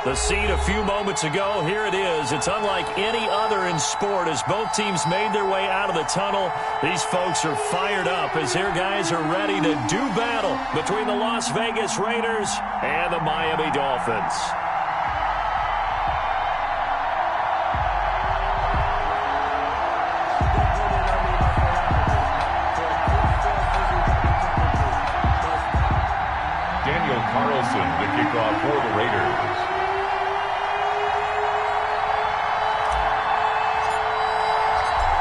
The scene a few moments ago, here it is. It's unlike any other in sport as both teams made their way out of the tunnel. These folks are fired up as their guys are ready to do battle between the Las Vegas Raiders and the Miami Dolphins. The kickoff for the Raiders.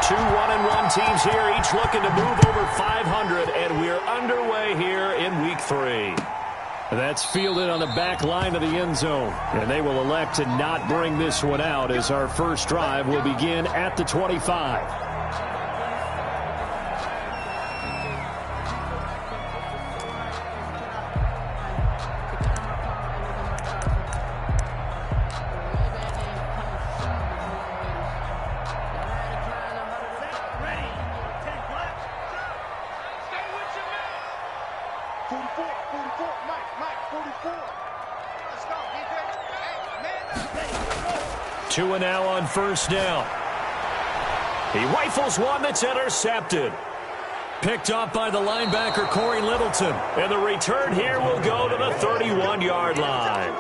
Two 1-1 teams here, each looking to move over 500, and we're underway here in Week 3. That's fielded on the back line of the end zone, and they will elect to not bring this one out as our first drive will begin at the 25. Two and now on first down. He rifles one that's intercepted. Picked up by the linebacker, Corey Littleton. And the return here will go to the 31-yard line.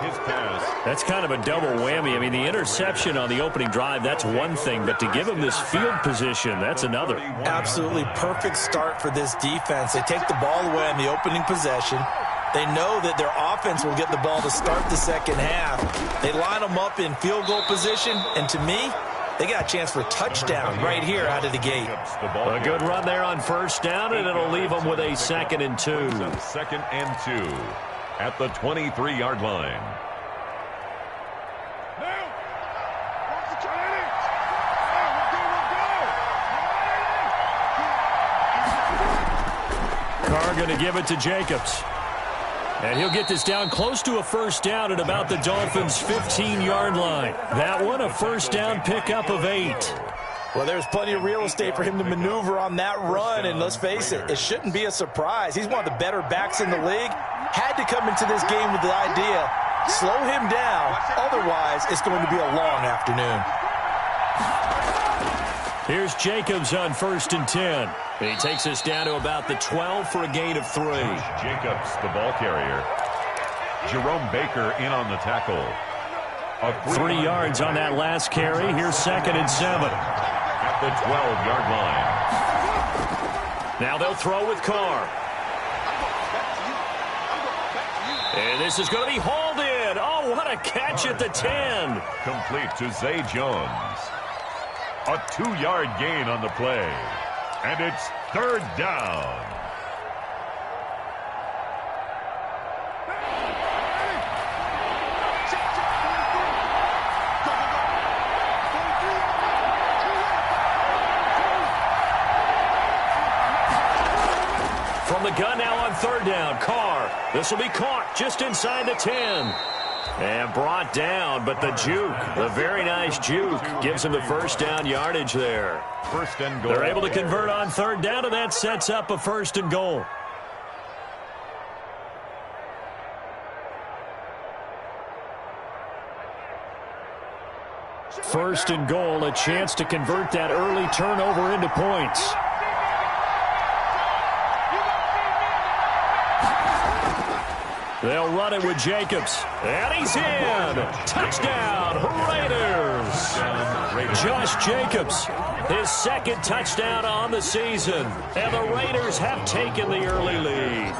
That's kind of a double whammy. I mean, the interception on the opening drive, that's one thing. But to give him this field position, that's another. Absolutely perfect start for this defense. They take the ball away on the opening possession. They know that their offense will get the ball to start the second half. They line them up in field goal position, and to me, they got a chance for a touchdown right here out of the gate. A good run there on first down, and it'll leave them with a 2nd and 2. 2nd and 2 at the 23-yard line. Carr going to give it to Jacobs. And he'll get this down close to a first down at about the Dolphins' 15-yard line. That one, a first down pickup of 8. Well, there's plenty of real estate for him to maneuver on that run, and let's face it, it shouldn't be a surprise. He's one of the better backs in the league. Had to come into this game with the idea, slow him down, otherwise it's going to be a long afternoon. Here's Jacobs on 1st and 10. He takes us down to about the 12 for a gain of 3. Jacobs, the ball carrier. Jerome Baker in on the tackle. 3 yards on that last carry. Here's 2nd and 7. At the 12-yard line. Now they'll throw with Carr. And this is going to be hauled in. Oh, what a catch at the 10. Complete to Zay Jones. A 2-yard gain on the play. And it's 3rd down. From the gun now on 3rd down. Carr. This will be caught just inside the 10. And brought down, but the juke, the very nice juke, gives him the first down yardage there. 1st and goal. They're able to convert on 3rd down, and that sets up a 1st and goal. First and goal, a chance to convert that early turnover into points. They'll run it with Jacobs. And he's in. Touchdown, Raiders. Josh Jacobs, his 2nd touchdown on the season. And the Raiders have taken the early lead.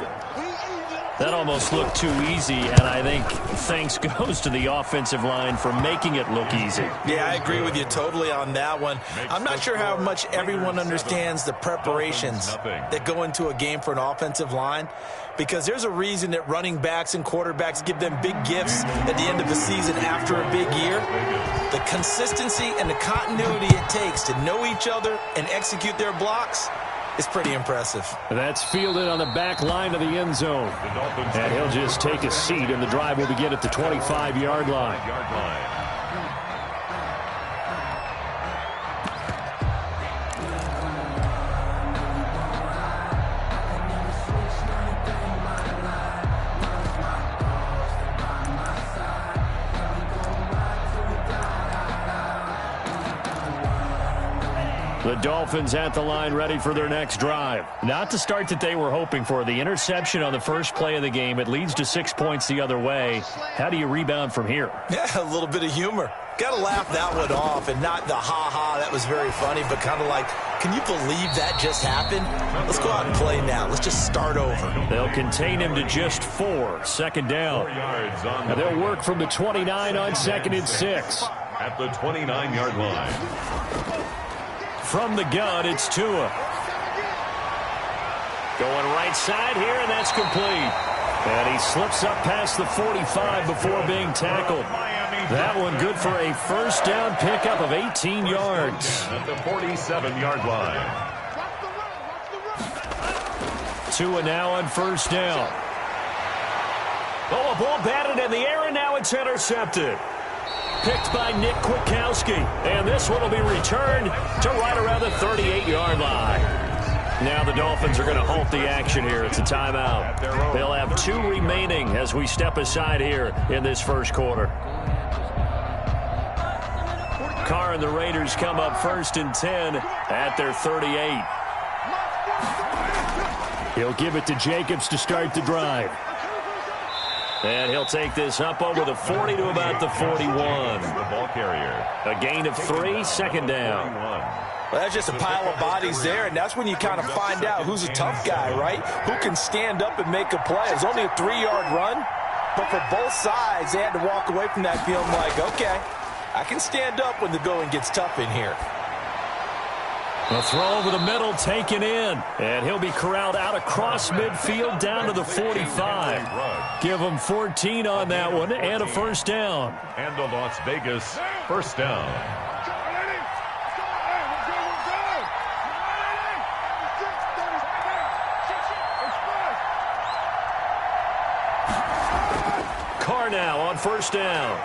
That almost looked too easy, and I think thanks goes to the offensive line for making it look easy. Yeah, I agree with you totally on that one. I'm not sure how much everyone understands the preparations that go into a game for an offensive line, because there's a reason that running backs and quarterbacks give them big gifts at the end of the season after a big year. The consistency and the continuity it takes to know each other and execute their blocks is pretty impressive. That's fielded on the back line of the end zone. And he'll just take a seat, and the drive will begin at the 25-yard line. The Dolphins at the line ready for their next drive. Not the start that they were hoping for. The interception on the first play of the game. It leads to 6 points the other way. How do you rebound from here? Yeah, a little bit of humor. Got to laugh that one off, and not the ha-ha, that was very funny, but kind of like, can you believe that just happened? Let's go out and play now. Let's just start over. They'll contain him to just 4. Second down. And they'll work from the 29 on 2nd and 6. At the 29-yard line. From the gun, it's Tua. Going right side here, and that's complete. And he slips up past the 45 before being tackled. That one good for a first down pickup of 18 yards. At the 47-yard line. Tua now on first down. Oh, a ball batted in the air, and now it's intercepted. Picked by Nick Kwiatkowski. And this one will be returned to right around the 38-yard line. Now the Dolphins are going to halt the action here. It's a timeout. They'll have 2 remaining as we step aside here in this first quarter. Carr and the Raiders come up 1st and 10 at their 38. He'll give it to Jacobs to start the drive. And he'll take this up over the 40 to about the 41. The ball carrier. A gain of 3, second down. Well, that's just a pile of bodies there, and that's when you kind of find out who's a tough guy, right? Who can stand up and make a play. It was only a 3-yard run, but for both sides, they had to walk away from that feeling like, okay, I can stand up when the going gets tough in here. A throw over the middle, taken in. And he'll be corralled out across midfield down to the 45. Give him 14 on that one and a first down. And the Las Vegas first down. Carr now on first down.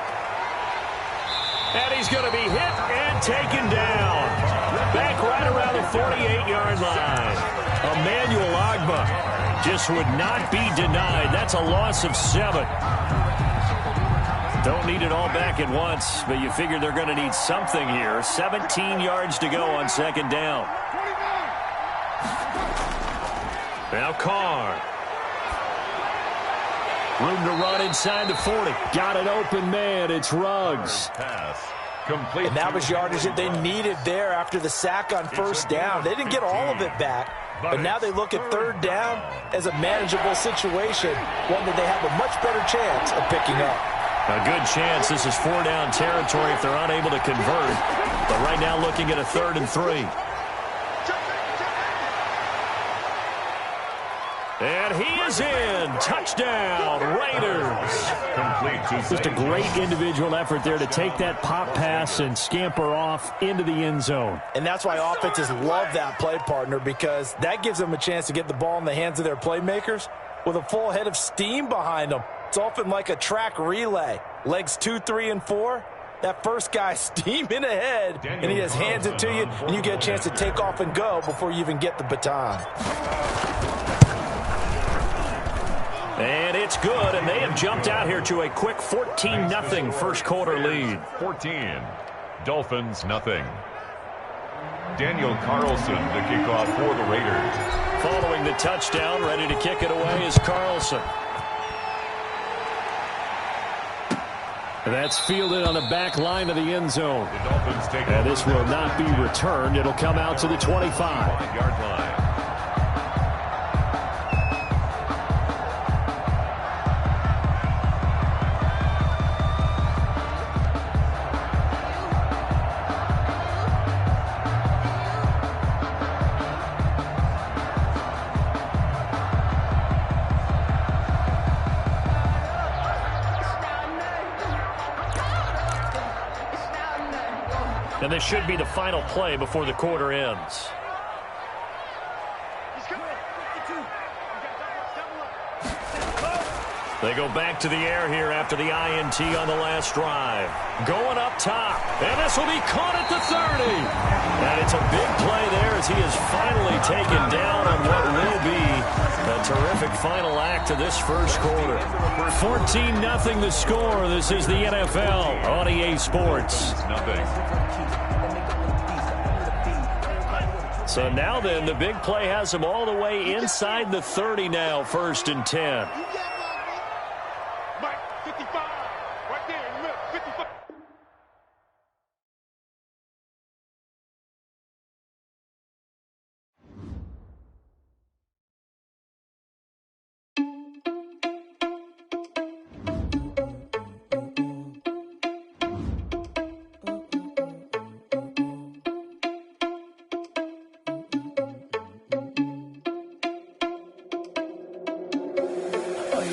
And he's going to be hit and taken down. Back right around the 48-yard line. Emmanuel Ogbah just would not be denied. That's a loss of 7. Don't need it all back at once, but you figure they're going to need something here. 17 yards to go on second down. Now Carr. Room to run inside the 40. Got an open man. It's Ruggs. Pass. Complete. And that was yardage that they needed there after the sack on first down. They didn't get all of it back, but now they look at third down as a manageable situation, one that they have a much better chance of picking up. A good chance. This is 4-down territory if they're unable to convert. But right now looking at a 3rd and 3. And he is in. Touchdown, Raiders. Complete to Just a great individual effort there to take that pop pass and scamper off into the end zone. And that's why offenses love that play, partner, because that gives them a chance to get the ball in the hands of their playmakers with a full head of steam behind them. It's often like a track relay. Legs 2, 3, and 4. That first guy steaming ahead, and he just hands it to you, and you get a chance to take off and go before you even get the baton. And it's good, and they have jumped out here to a quick 14-0 first quarter lead. 14. Dolphins, nothing. Daniel Carlson to kick off for the Raiders. Following the touchdown, ready to kick it away is Carlson. That's fielded on the back line of the end zone. The Dolphins take and this will not be returned. It'll come out to the 25-yard line. And this should be the final play before the quarter ends. They go back to the air here after the INT on the last drive. Going up top. And this will be caught at the 30. And it's a big play there as he is finally taken down on what will be a terrific final act of this first quarter. 14-0 the score. This is the NFL on EA Sports. So now then, the big play has them all the way inside the 30 now, 1st and 10. Mike, 55, right there in the middle, 55.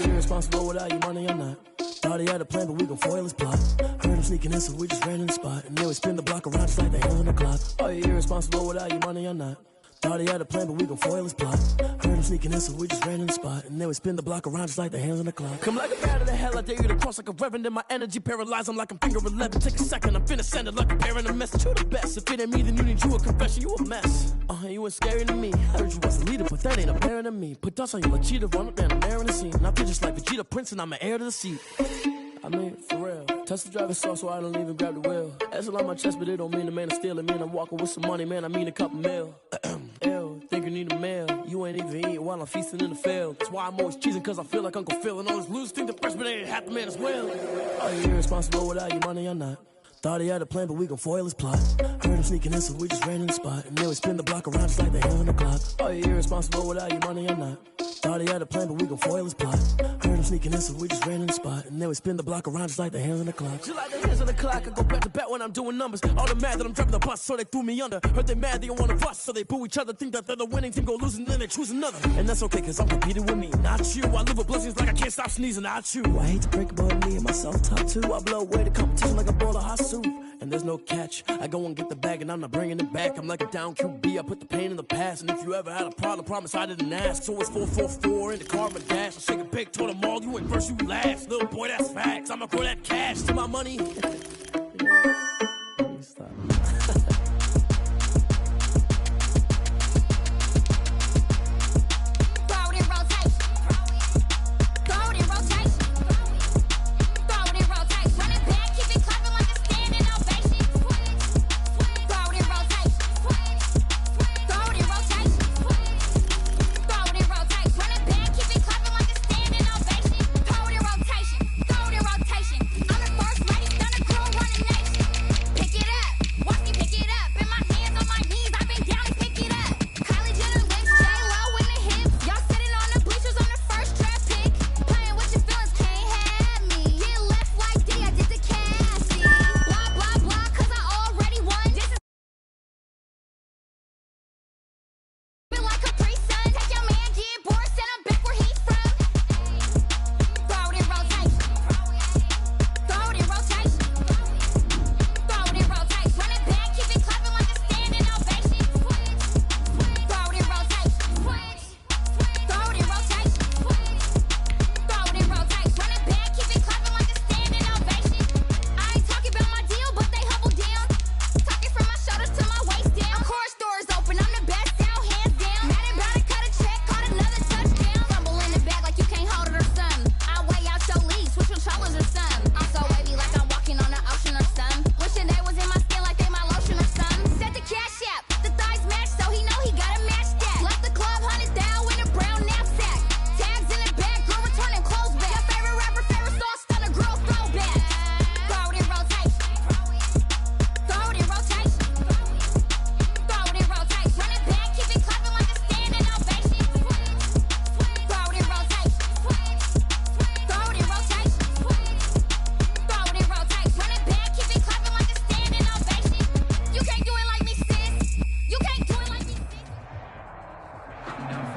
Irresponsible without your money or not. Thought he had a plan, but we gon' foil his plot. Heard him sneaking in, so we just ran in the spot. And then we spin the block around just like the hands on the clock. Are you irresponsible without your money or not? Thought he had a plan, but we gon' foil his plot. Heard him sneaking in, so we just ran in the spot. And then we spin the block around just like the hands on the clock. Come like a bat of the hell, I dare you to cross like a reverend. And my energy paralyzed, I'm like I'm finger 11. Take a second, I'm finna send it like a parent a message. You the best, if it ain't me, then you need you a confession. You a mess, you ain't scary to me. Heard you was a leader, but that ain't apparent to me. Put dust on you like cheetah, run up down the air in the scene. And I feel just like Vegeta Prince, and I'm an heir to the seat. I mean, for real. Touch the driver's soft, so I don't even grab the wheel. S on my chest, but it don't mean the man is stealing. Man, I'm walking with some money, man, I mean a couple mil. Ew, think you need a meal. You ain't even eating while I'm feasting in the field. That's why I'm always cheesing, cause I feel like Uncle Phil. And all this losers think the freshman ain't half the man as well. Are you irresponsible without your money or not? Thought he had a plan, but we gon' foil his plot. Heard him sneaking in, so we just ran in the spot. And then we spin the block around just like the hands on the clock. Are you irresponsible without your money or not? Thought he had a plan, but we gon' foil his plot. Heard him sneaking in, so we just ran in the spot. And then we spin the block around just like the hands on the clock. Just like the hands on the clock, I go back to back when I'm doing numbers. All the mad that I'm driving the bus, so they threw me under. Heard they mad, they don't wanna bust, so they boo each other. Think that they're the winning team, go losing, then they choose another. And that's okay, cause I'm competing with me, not you. I live with blessings like I can't stop sneezing, not you. I hate to break it, but me and myself top two. I blow away the competition like a bowl of hot soup. And there's no catch. I go and get the bag and I'm not bringing it back. I'm like a down QB, I put the pain in the past. And if you ever had a problem, promise I didn't ask. So it's 4-4-4 in the car, my dash. I shake a big, told them all, you ain't first, you last. Little boy, that's facts. I'ma throw that cash to my money. Stop.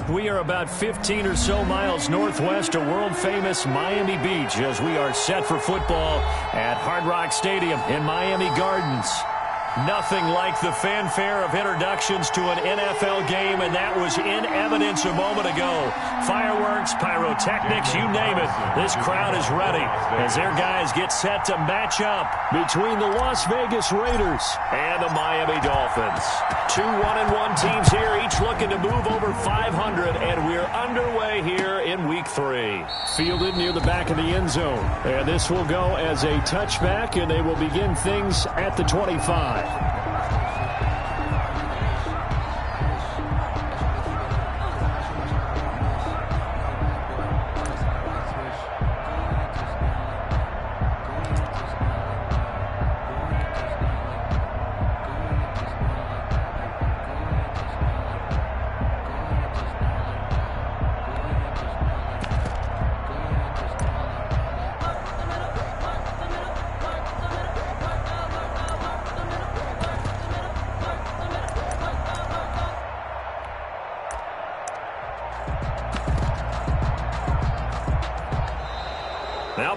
We are about 15 or so miles northwest of world-famous Miami Beach as we are set for football at Hard Rock Stadium in Miami Gardens. Nothing like the fanfare of introductions to an NFL game, and that was in evidence a moment ago. Fireworks, pyrotechnics, you name it. This crowd is ready as their guys get set to match up between the Las Vegas Raiders and the Miami Dolphins. Two 1-1 teams here, each looking to move over 500, and we're underway here in Week 3. Fielded near the back of the end zone, and this will go as a touchback, and they will begin things at the 25.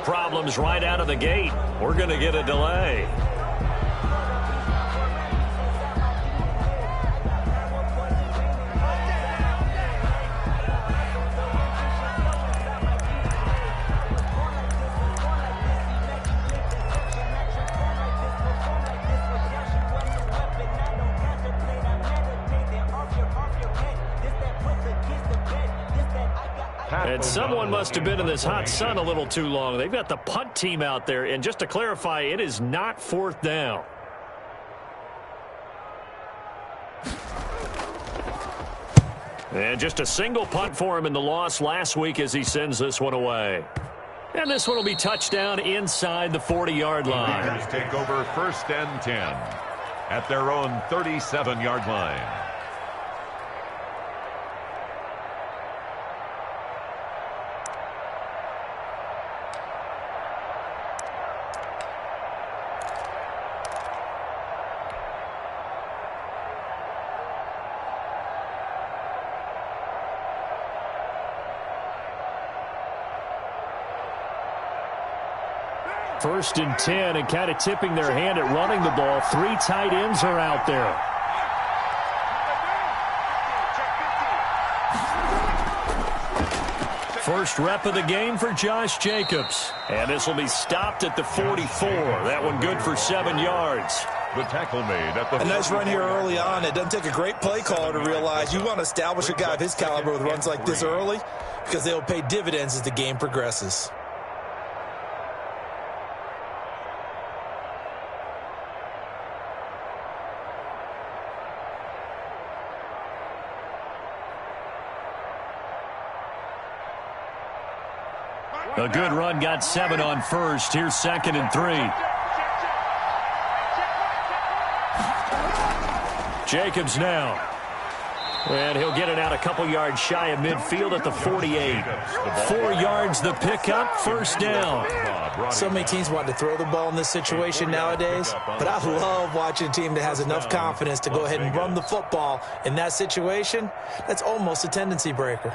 problems right out of the gate. We're going to get a delay. And someone must have been in this hot sun a little too long. They've got the punt team out there. And just to clarify, it is not fourth down. And just a single punt for him in the loss last week as he sends this one away. And this one will be touchdown inside the 40-yard line. Raiders take over 1st and 10 at their own 37-yard line. First and 10, and kind of tipping their hand at running the ball. 3 tight ends are out there. First rep of the game for Josh Jacobs. And this will be stopped at the 44. That one good for 7 yards. The tackle made at the a nice run here early on. It doesn't take a great play caller to realize you want to establish a guy of his caliber with runs like this early because they'll pay dividends as the game progresses. A good run, got 7 on first. Here's 2nd and 3. Jacobs now. And he'll get it out a couple yards shy of midfield at the 48. 4 yards the pickup, first down. So many teams want to throw the ball in this situation nowadays, but I love watching a team that has enough confidence to go ahead and run the football. In that situation, that's almost a tendency breaker.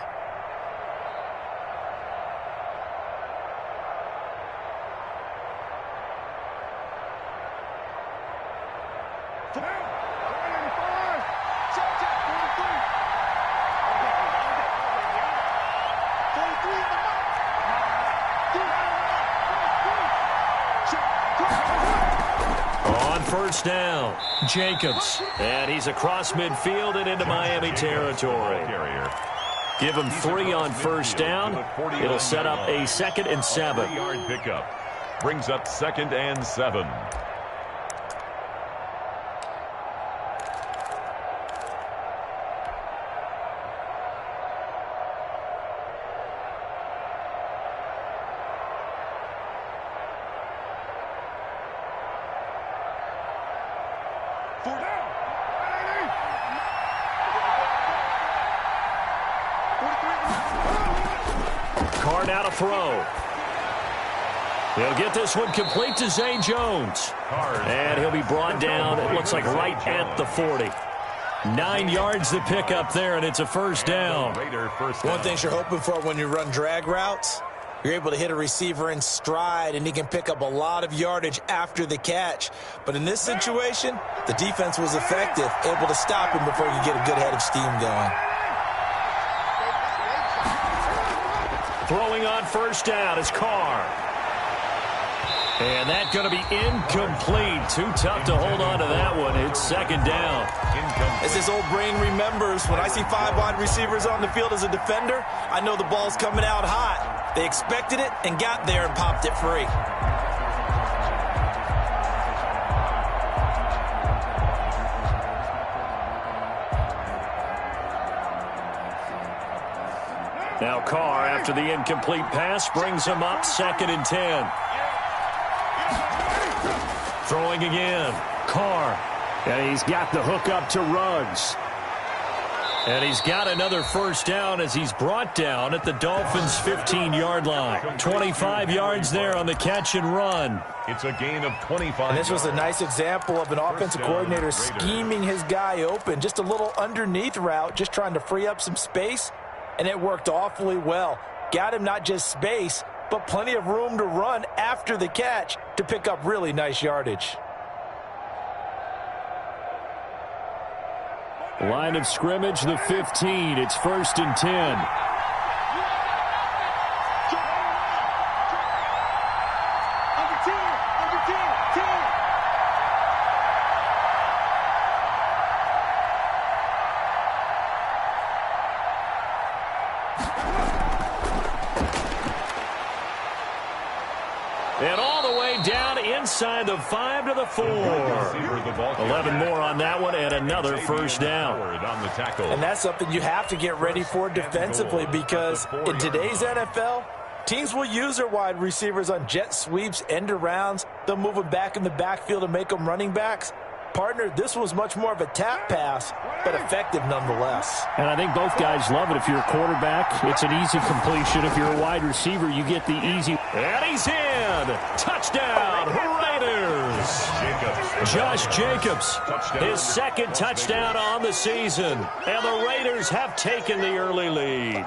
First down, Jacobs. And he's across midfield and into Miami territory. Give him 3 on first down. It'll set up a 2nd and 7. 3-yard pickup brings up 2nd and 7. Card out a throw. He'll get this one complete to Zay Jones. And he'll be brought down, it looks like right at the 40. 9 yards to pick up there, and it's a first down. One thing you're hoping for when you run drag routes, you're able to hit a receiver in stride, and he can pick up a lot of yardage after the catch. But in this situation, the defense was effective, able to stop him before you get a good head of steam going. Throwing on first down is Carr. And that's going to be incomplete. Too tough to hold on to that one. It's 2nd down. As his old brain remembers, when I see 5 wide receivers on the field as a defender, I know the ball's coming out hot. They expected it and got there and popped it free. Now Carr, after the incomplete pass, brings him up 2nd and 10. Throwing again. Carr. And he's got the hook up to Ruggs. And he's got another first down as he's brought down at the Dolphins' 15-yard line. 25 yards there on the catch and run. It's a gain of 25. And this was a nice example of an offensive coordinator scheming his guy open. Just a little underneath route, just trying to free up some space. And it worked awfully well. Got him not just space, but plenty of room to run after the catch to pick up really nice yardage. Line of scrimmage, the 15. It's 1st and 10. And all the way down inside the 5 to the 4. 11 more on that one and another first down. And that's something you have to get ready for defensively, because in today's NFL, teams will use their wide receivers on jet sweeps, end arounds. They'll move them back in the backfield and make them running backs. Partner, this was much more of a tap pass, but effective nonetheless. And I think both guys love it. If you're a quarterback, it's an easy completion. If you're a wide receiver, you get the easy. And he's in. Touchdown, Raiders. Josh Jacobs, his second touchdown on the season. And the Raiders have taken the early lead.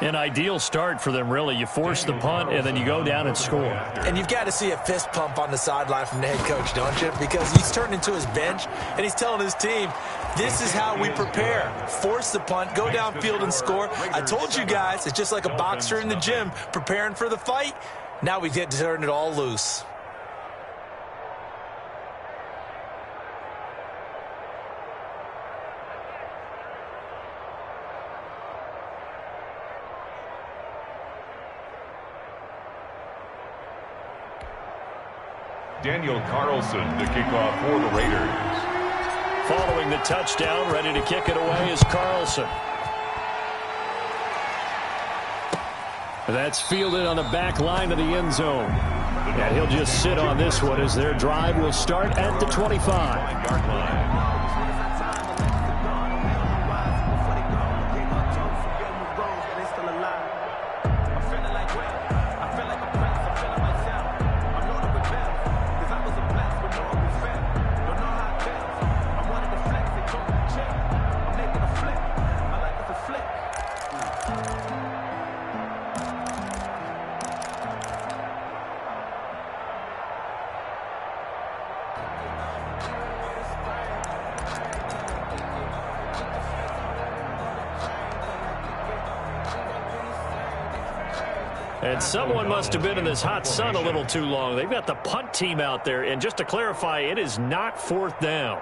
An ideal start for them, really. You force the punt, and then you go down and score. And you've got to see a fist pump on the sideline from the head coach, don't you? Because he's turned into his bench, and he's telling his team, this is how we prepare. Force the punt, go downfield and score. I told you guys, it's just like a boxer in the gym preparing for the fight. Now we get to turn it all loose. Daniel Carlson to kick off for the Raiders. Following the touchdown, ready to kick it away is Carlson. That's fielded on the back line of the end zone. And he'll just sit on this one as their drive will start at the 25-yard line. And someone must have been in this hot sun a little too long. They've got the punt team out there. And just to clarify, it is not 4th down.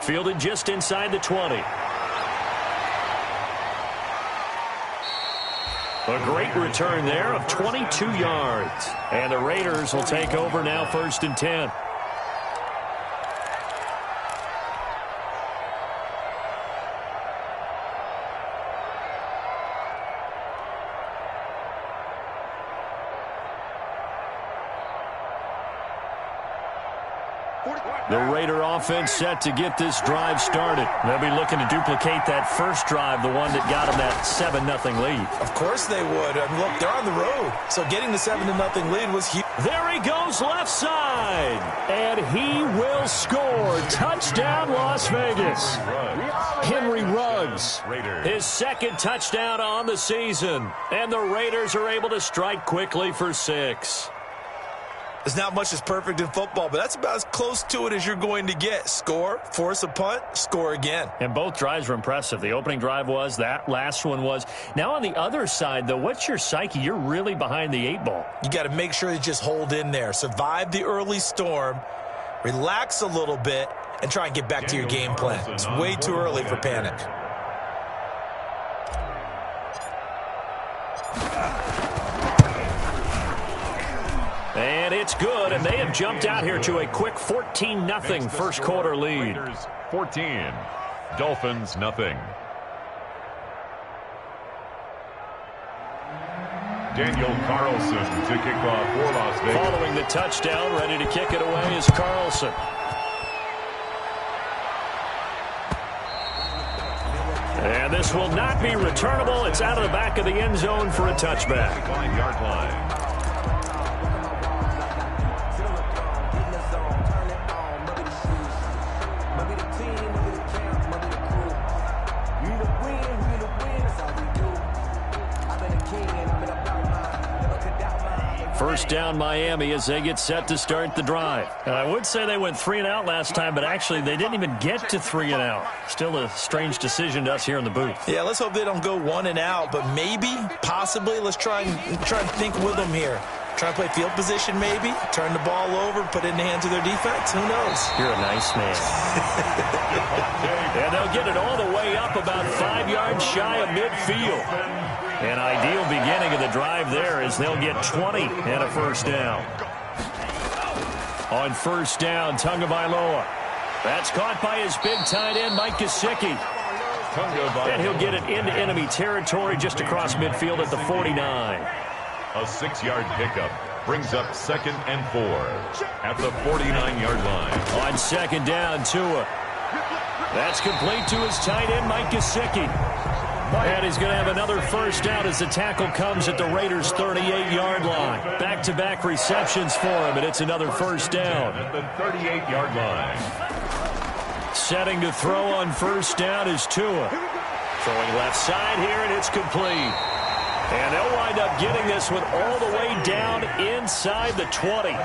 Fielded just inside the 20. A great return there of 22 yards. And the Raiders will take over now, 1st and 10. The Raider offense set to get this drive started. They'll be looking to duplicate that first drive, the one that got them that 7-0 lead. Of course they would. I mean, look, they're on the road. So getting the 7-0 lead was huge. There he goes left side. And he will score. Touchdown, Las Vegas. Henry Ruggs, his second touchdown on the season. And the Raiders are able to strike quickly for 6. There's not much that's perfect in football, but that's about as close to it as you're going to get. Score, force a punt, score again. And both drives were impressive. The opening drive was, that last one was. Now on the other side, though, what's your psyche? You're really behind the 8 ball. You got to make sure you just hold in there. Survive the early storm, relax a little bit, and try and get back to your game plan. It's way too early for panic. And it's good, and they have jumped out here to a quick 14-0 first quarter lead. 14, Dolphins nothing. Daniel Carlson to kick off for Las Vegas. Following the touchdown, ready to kick it away is Carlson. And this will not be returnable. It's out of the back of the end zone for a touchback. 5-yard line. First down Miami as they get set to start the drive. I would say they went 3 and out last time, but actually they didn't even get to 3 and out. Still a strange decision to us here in the booth. Yeah, let's hope they don't go 1 and out, but maybe, possibly, let's try and think with them here. Try to play field position maybe, turn the ball over, put it in the hands of their defense. Who knows? You're a nice man. And they'll get it all the way up about 5 yards shy of midfield. An ideal beginning of the drive there as they'll get 20 and a first down. On first down, Tagovailoa. That's caught by his big tight end, Mike Gesicki. And he'll get it into enemy territory just across midfield at the 49. A 6-yard pickup brings up 2nd and 4 at the 49-yard line. On second down, Tua. That's complete to his tight end, Mike Gesicki. And he's going to have another first down as the tackle comes at the Raiders' 38-yard line. Back-to-back receptions for him, and it's another first down. At the 38-yard line. Setting to throw on first down is Tua. Throwing left side here, and it's complete. And they'll wind up getting this one all the way down inside the 20.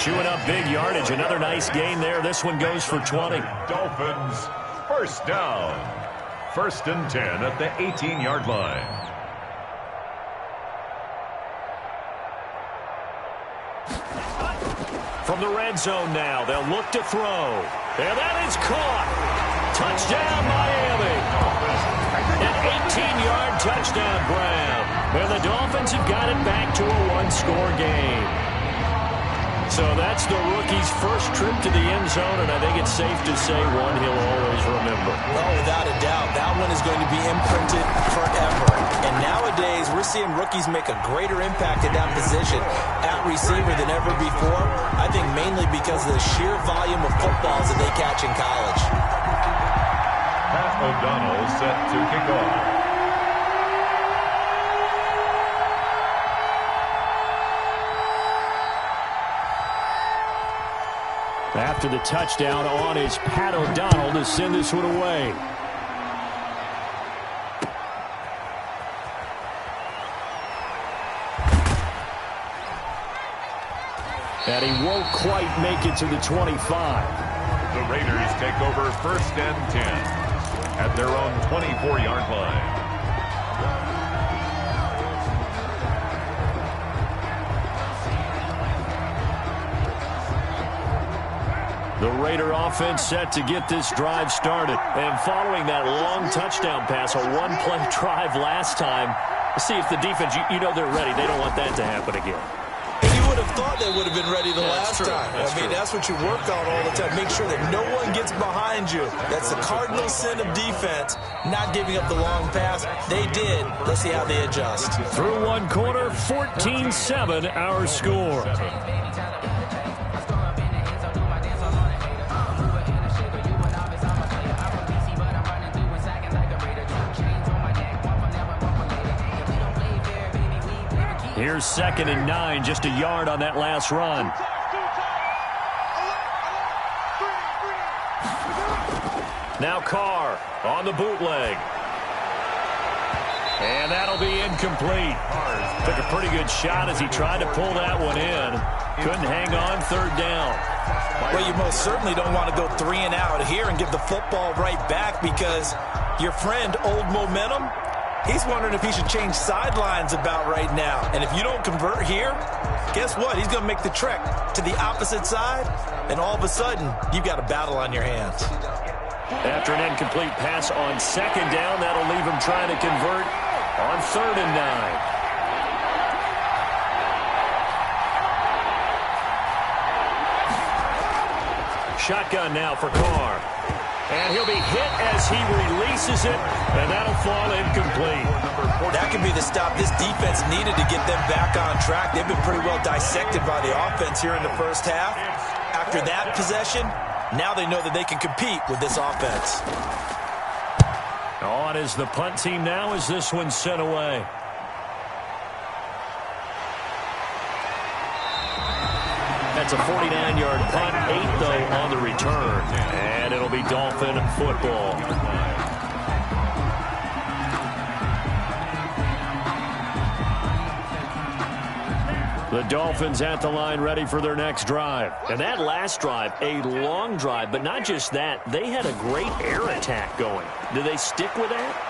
Chewing up big yardage. Another nice gain there. This one goes for 20. Dolphins, first down. 1st and 10 at the 18-yard line. From the red zone now, they'll look to throw. And that is caught. Touchdown, Miami. An 18-yard touchdown grab. And the Dolphins have got it back to a 1-score game. So that's the rookie's first trip to the end zone, and I think it's safe to say one he'll always remember. Oh, without a doubt. That one is going to be imprinted forever. And nowadays, we're seeing rookies make a greater impact at that position at receiver than ever before. I think mainly because of the sheer volume of footballs that they catch in college. Pat O'Donnell set to kick off. After the touchdown on is Pat O'Donnell to send this one away. And he won't quite make it to the 25. The Raiders take over 1st and 10 at their own 24-yard line. The Raider offense set to get this drive started. And following that long touchdown pass, a one-play drive last time, let's see if the defense, you know they're ready. They don't want that to happen again. And you would have thought they would have been ready the last time. That's what you work on all the time. Make sure that no one gets behind you. That's the cardinal sin of defense, not giving up the long pass. They did. Let's see how they adjust. Through one quarter, 14-7 our score. Here's 2nd and 9, just a yard on that last run. Now Carr on the bootleg. And that'll be incomplete. Took a pretty good shot as he tried to pull that one in. Couldn't hang on 3rd down. Well, you most certainly don't want to go 3 and out here and give the football right back because your friend, Old Momentum, he's wondering if he should change sidelines about right now. And if you don't convert here, guess what? He's going to make the trek to the opposite side, and all of a sudden, you've got a battle on your hands. After an incomplete pass on 2nd down, that'll leave him trying to convert on 3rd and 9. Shotgun now for Carr. And he'll be hit as he releases it, and that'll fall incomplete. That could be the stop this defense needed to get them back on track. They've been pretty well dissected by the offense here in the first half. After that possession, now they know that they can compete with this offense. On is the punt team now as this one's sent away. That's a 49-yard punt, 8 though on the return. And it'll be Dolphin football. The Dolphins at the line ready for their next drive. And that last drive, a long drive, but not just that. They had a great air attack going. Do they stick with that?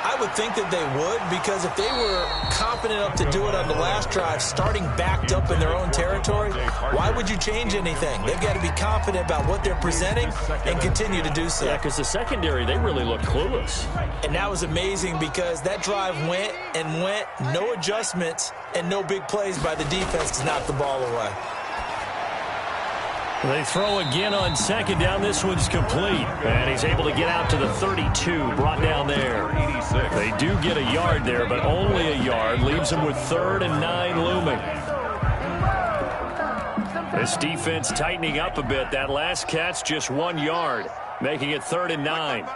I would think that they would, because if they were confident enough to do it on the last drive, starting backed up in their own territory, why would you change anything? They've got to be confident about what they're presenting and continue to do so. Yeah, because the secondary, they really look clueless. And that was amazing because that drive went and went, no adjustments and no big plays by the defense to knock the ball away. They throw again on second down. This one's complete. And he's able to get out to the 32, brought down there. They do get a yard there, but only a yard. Leaves them with 3rd and 9 looming. This defense tightening up a bit. That last catch just 1 yard, making it 3rd and 9.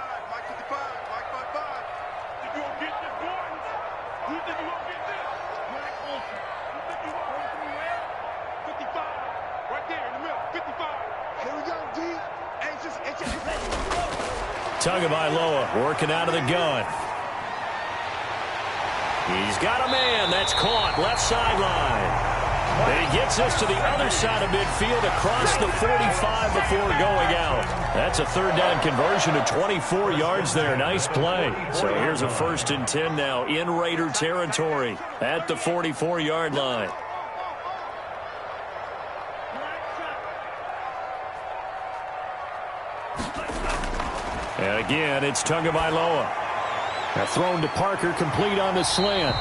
Tagovailoa working out of the gun. He's got a man. That's caught. Left sideline. And he gets us to the other side of midfield across the 45 before going out. That's a 3rd down conversion to 24 yards there. Nice play. So here's a 1st and 10 now in Raider territory at the 44-yard line. And again, it's Tagovailoa. Thrown to Parker, complete on the slant.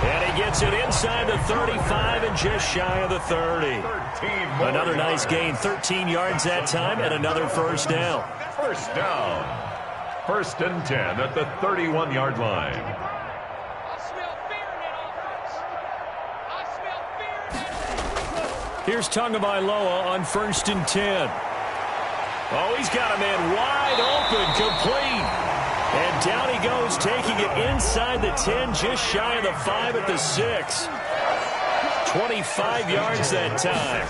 And he gets it inside the 35 and just shy of the 30. Another nice gain, 13 yards that time, and another 1st down. 1st down. 1st and 10 at the 31-yard line. Here's Tagovailoa on 1st and 10. Oh, he's got a man wide open, complete. And down he goes, taking it inside the 10, just shy of the 5 at the 6. 25 yards that time.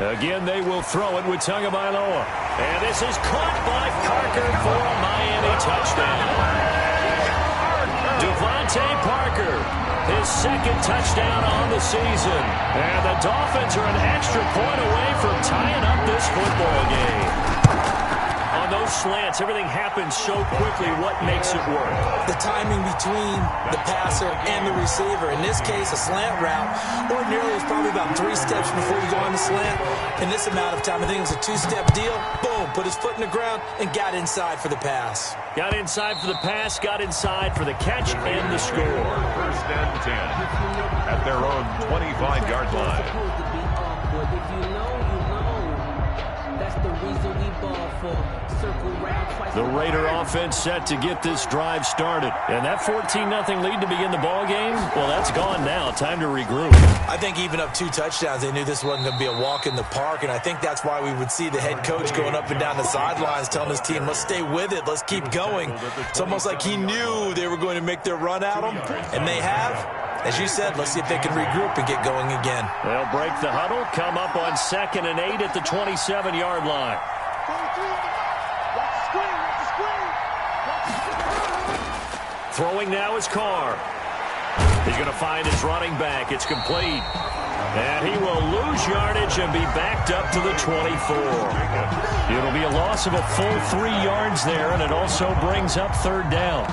Again, they will throw it with Tagovailoa. And this is caught by Parker for a Miami touchdown. Devontae Parker, his 2nd touchdown on the season. And the Dolphins are an extra point away from tying up this football game. On those slants, everything happens so quickly. What makes it work? The timing between the passer and the receiver. In this case, a slant route ordinarily is probably about 3 steps before you go on the slant. In this amount of time, I think it was a 2-step deal. Boom, put his foot in the ground and got inside for the pass. Got inside for the pass, got inside for the catch and the score. 1st and 10 at their own 25-yard line. The Raider offense set to get this drive started. And that 14-0 lead to begin the ball game, well, that's gone now. Time to regroup. I think even up 2 touchdowns, they knew this wasn't going to be a walk in the park, and I think that's why we would see the head coach going up and down the sidelines telling his team, let's stay with it, let's keep going. It's almost like he knew they were going to make their run at him, and they have. As you said, let's see if they can regroup and get going again. They'll break the huddle, come up on 2nd and 8 at the 27-yard line. Throwing now is Carr. He's going to find his running back. It's complete. And he will lose yardage and be backed up to the 24. It'll be a loss of a full 3 yards there, and it also brings up 3rd down.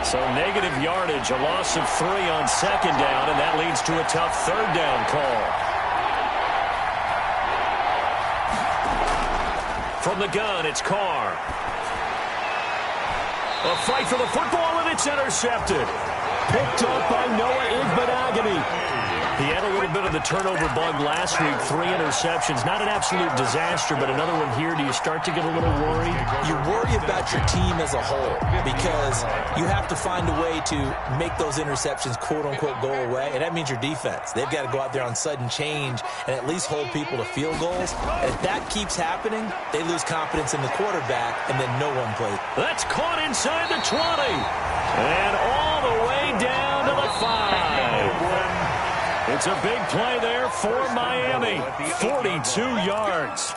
So negative yardage, a loss of 3 on 2nd down, and that leads to a tough 3rd down call. From the gun, it's Carr. A fight for the football, and it's intercepted. Picked up by Noah Igbenogany. He had a little bit of the turnover bug last week, 3 interceptions. Not an absolute disaster, but another one here. Do you start to get a little worried? You worry about your team as a whole because you have to find a way to make those interceptions, quote-unquote, go away, and that means your defense. They've got to go out there on sudden change and at least hold people to field goals. And if that keeps happening, they lose confidence in the quarterback, and then no one plays. That's caught inside the 20. And all the way down to the 5. It's a big play there for Miami. 42 yards.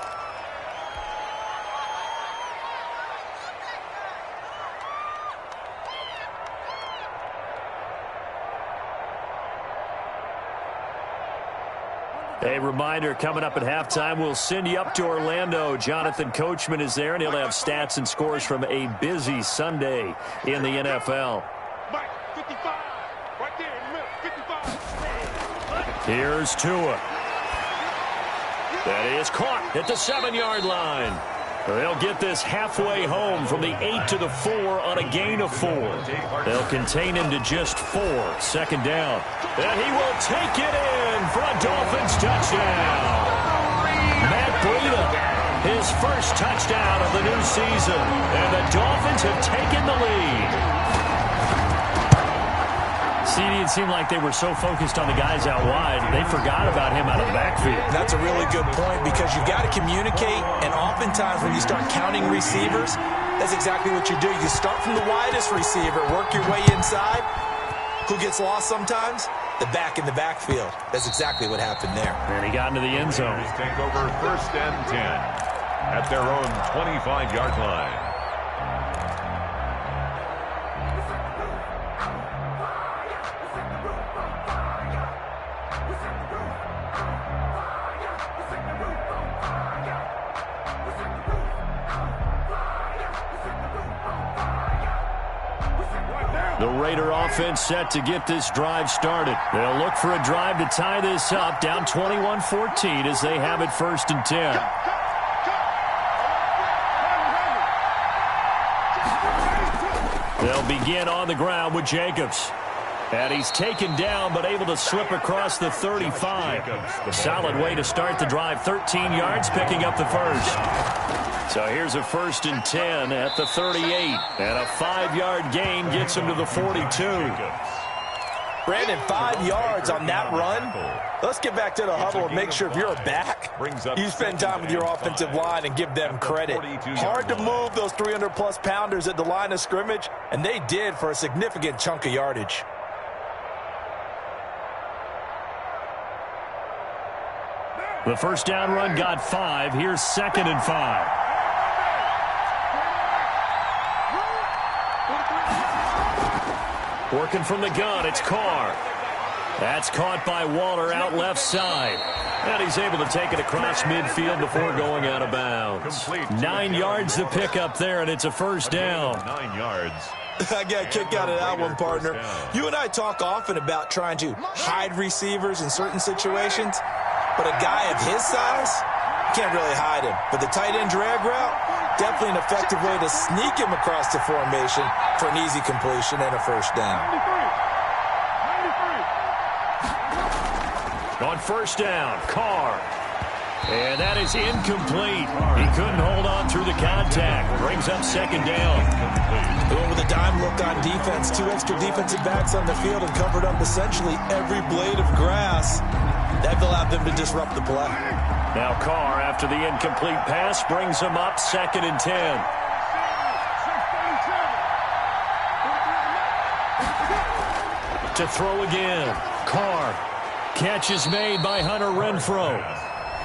A reminder, coming up at halftime, we'll send you up to Orlando. Jonathan Coachman is there, and he'll have stats and scores from a busy Sunday in the NFL. Mike, 55. Right there in the middle, 55. Here's Tua. That is caught at the 7-yard line. They'll get this halfway home from the 8 to the 4 on a gain of 4. They'll contain him to just 4. Second down. And he will take it in for a Dolphins touchdown. Matt Breida, his first touchdown of the new season. And the Dolphins have taken the lead. CD, it seemed like they were so focused on the guys out wide, they forgot about him out of the backfield. That's a really good point because you've got to communicate, and oftentimes when you start counting receivers, that's exactly what you do. You start from the widest receiver, work your way inside. Who gets lost sometimes? The back in the backfield. That's exactly what happened there. And he got into the end zone. Take over 1st and 10 at their own 25-yard line. The Raider offense set to get this drive started. They'll look for a drive to tie this up, down 21-14 as they have it 1st and 10. They'll begin on the ground with Jacobs. And he's taken down but able to slip across the 35. Solid way to start the drive. 13 yards, picking up the first. So here's a 1st and 10 at the 38. And a 5-yard gain gets him to the 42. Brandon, 5 yards on that run. Let's get back to the huddle and make sure if you're a back, you spend time with your offensive line and give them credit. Hard to move those 300-plus pounders at the line of scrimmage, and they did for a significant chunk of yardage. The first down run got 5. Here's 2nd and 5. Working from the gun, it's Carr. That's caught by Waller out left side. And he's able to take it across midfield before going out of bounds. 9 yards to pick up there, and it's a first down. 9 yards. I got a kick out of that one, partner. You and I talk often about trying to hide receivers in certain situations, but a guy of his size, can't really hide him. But the tight end drag route, definitely an effective way to sneak him across the formation for an easy completion and a first down. 93. On first down, Carr. And that is incomplete. He couldn't hold on through the contact. Brings up 2nd down. Going with a dime look on defense. 2 extra defensive backs on the field and covered up essentially every blade of grass. That allowed them to disrupt the play. Now Carr, after the incomplete pass, brings him up 2nd and 10. To throw again. Carr. Catch is made by Hunter Renfrow.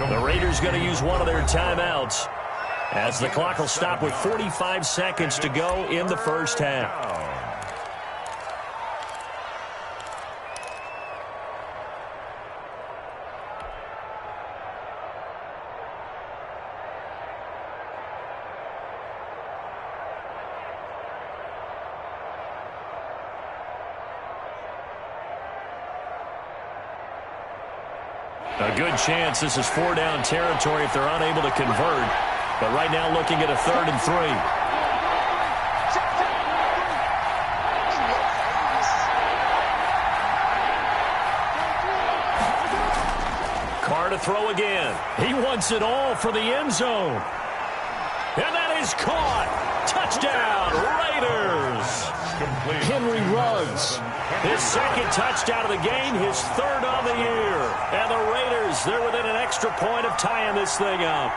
The Raiders going to use one of their timeouts as the clock will stop with 45 seconds to go in the first half. A good chance this is 4-down territory if they're unable to convert. But right now looking at a 3rd and 3. Carr to throw again. He wants it all for the end zone. And that is caught. Touchdown, Raiders. Henry Ruggs. His 2nd touchdown of the game, his 3rd on the year. And the Raiders, they're within an extra point of tying this thing up.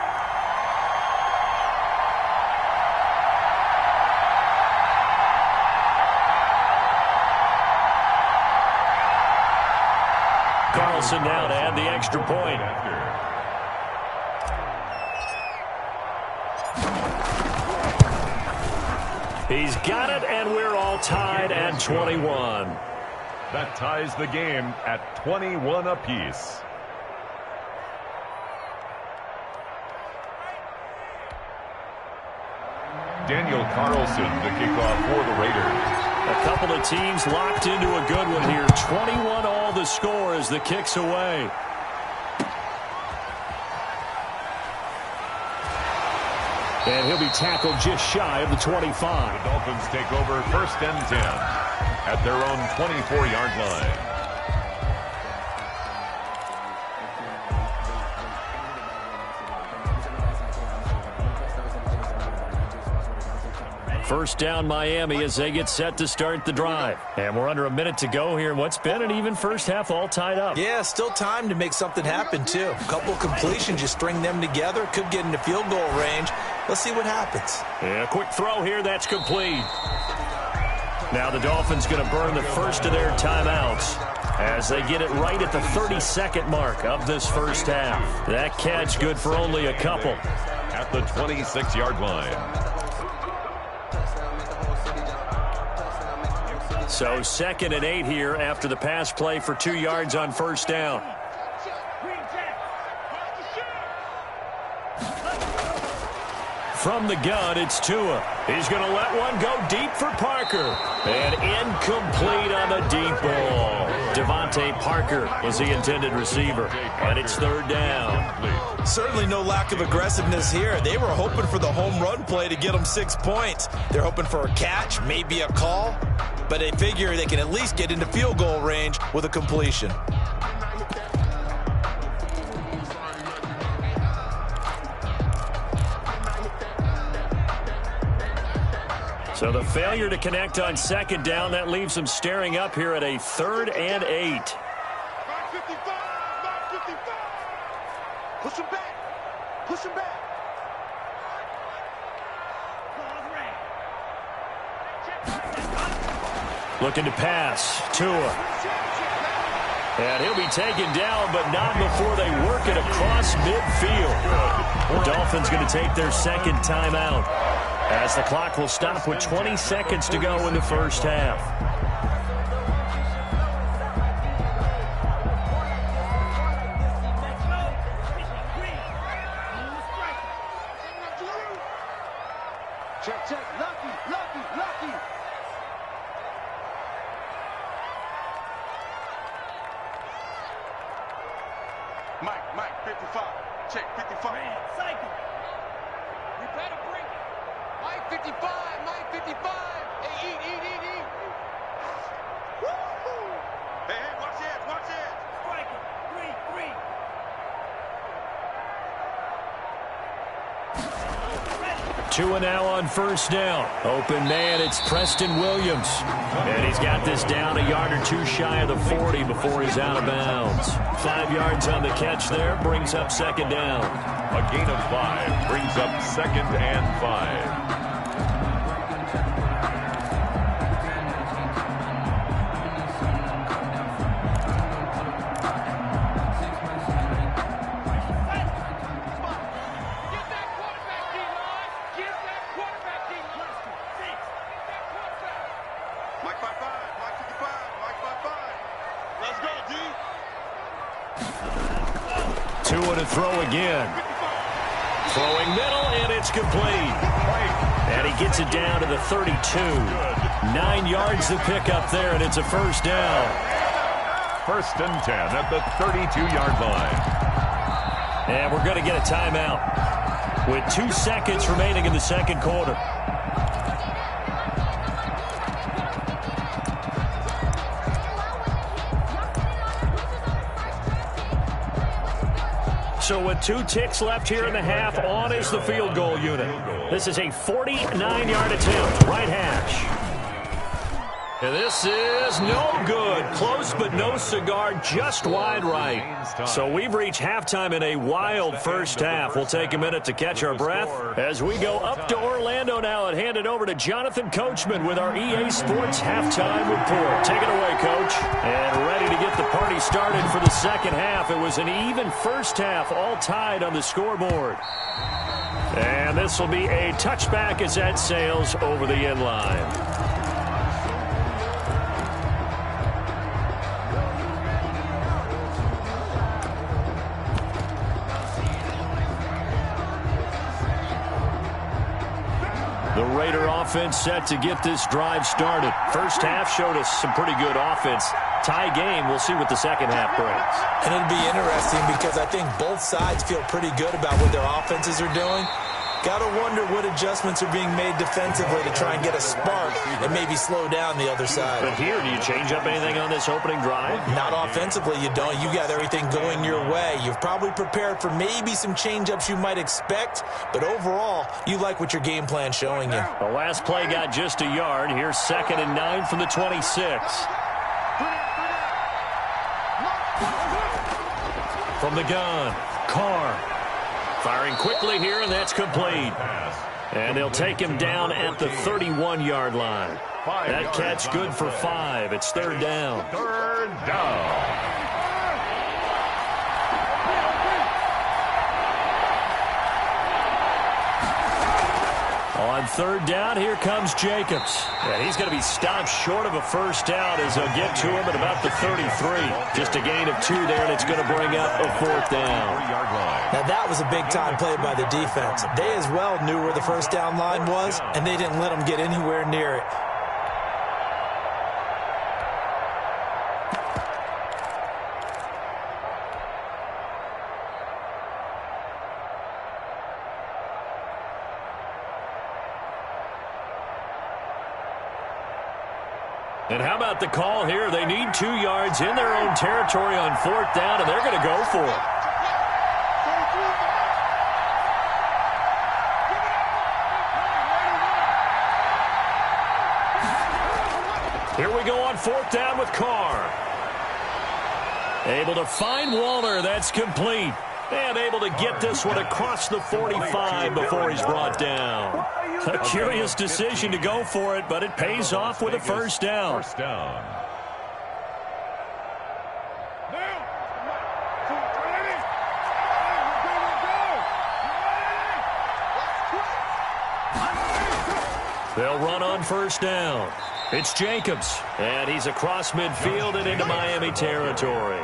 Carlson now to add the extra point. He's got it, and we're all tied at 21. That ties the game at 21 apiece. Daniel Carlson to kick off for the Raiders. A couple of teams locked into a good one here. 21 all the score as the kick's away. And he'll be tackled just shy of the 25. The Dolphins take over 1st and 10 at their own 24-yard line. First down Miami as they get set to start the drive. And we're under a minute to go here in what's been an even first half, all tied up. Yeah, still time to make something happen, too. A couple completions, you string them together, could get into field goal range. Let's see what happens. Yeah, quick throw here, that's complete. Now the Dolphins going to burn the first of their timeouts as they get it right at the 30-second mark of this first half. That catch good for only a couple. At the 26-yard line. So 2nd and 8 here after the pass play for 2 yards on first down. From the gun, it's Tua. He's going to let one go deep for Parker. And incomplete on the deep ball. Devontae Parker was the intended receiver. And it's 3rd down. Certainly no lack of aggressiveness here. They were hoping for the home run play to get them 6 points. They're hoping for a catch, maybe a call. But they figure they can at least get into field goal range with a completion. So the failure to connect on 2nd down, that leaves them staring up here at a 3rd and 8. 9:55, 9:55. Push him back. Push him back. Looking to pass. Tua. And he'll be taken down, but not before they work it across midfield. The Dolphins going to take their 2nd timeout as the clock will stop with 20 seconds to go in the first half. Check, check. Lucky, lucky, lucky. Mike, 55. Check, 55. Cycle. You better bring it. Mike 55. Hey, eat. Woo-hoo. Hey, watch it. Striker. 3. 2 now on first down. Open man, it's Preston Williams. And he's got this down a yard or 2 shy of the 40 before he's out of bounds. 5 yards on the catch there, brings up 2nd down. A gain of 5 brings up 2nd and 5. Throw again. Throwing middle, and it's complete. And he gets it down to the 32. 9 yards to pick up there, and it's a first down. 1st and 10 at the 32-yard line. And we're going to get a timeout with 2 seconds remaining in the 2nd quarter. So with 2 ticks left here in the half, on is the field goal unit. This is a 49-yard attempt, right hash. And this is no good. Close but no cigar, just wide right. So we've reached halftime in a wild first half. We'll take a minute to catch our breath as we go up to Orlando now and hand it over to Jonathan Coachman with our EA Sports Halftime Report. Take it away, Coach. And ready to get the party started for the 2nd half. It was an even first half, all tied on the scoreboard. And this will be a touchback as that sails over the end line. Raider offense set to get this drive started. First half showed us some pretty good offense. Tie game, we'll see what the second half brings. And it'll be interesting because I think both sides feel pretty good about what their offenses are doing. Got to wonder what adjustments are being made defensively to try and get a spark and maybe slow down the other side. But here, do you change up anything on this opening drive? Not offensively, you don't. You got everything going your way. You've probably prepared for maybe some change-ups you might expect, but overall, you like what your game plan's showing you. The last play got just a yard. Here's 2nd and 9 from the 26. From the gun, Carr. Firing quickly here, and that's complete. And they'll take him down at the 31-yard line. That catch good for 5. It's 3rd down. 3rd down. On 3rd down, here comes Jacobs. And he's going to be stopped short of a first down as they'll get to him at about the 33. Just a gain of 2 there, and it's going to bring up a 4th down. Now, that was a big-time play by the defense. They as well knew where the first down line was, and they didn't let them get anywhere near it. And how about the call here? They need 2 yards in their own territory on 4th down, and they're going to go for it. Here we go on 4th down with Carr. Able to find Waller. That's complete. And able to get this one across the 45 before he's brought down. A curious decision to go for it, but it pays off with a first down. First down. They'll run on first down. It's Jacobs, and he's across midfield and into Miami territory.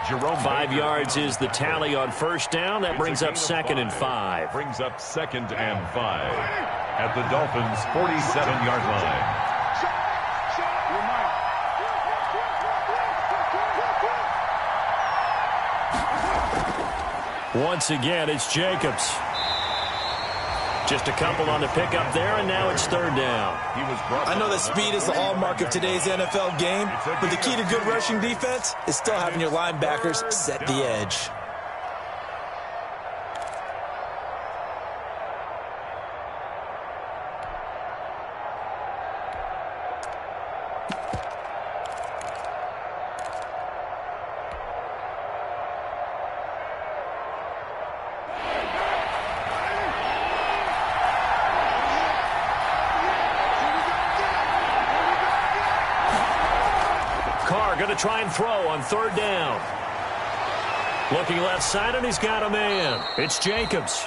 5 yards is the tally on first down. That brings up 2nd and 5. Brings up 2nd and 5 at the Dolphins' 47-yard line. Once again, it's Jacobs. Just a couple on the pickup there, and now it's 3rd down. I know that speed is the hallmark of today's NFL game, but the key to good rushing defense is still having your linebackers set the edge. Going to try and throw on 3rd down. Looking left side, and he's got a man. It's Jacobs.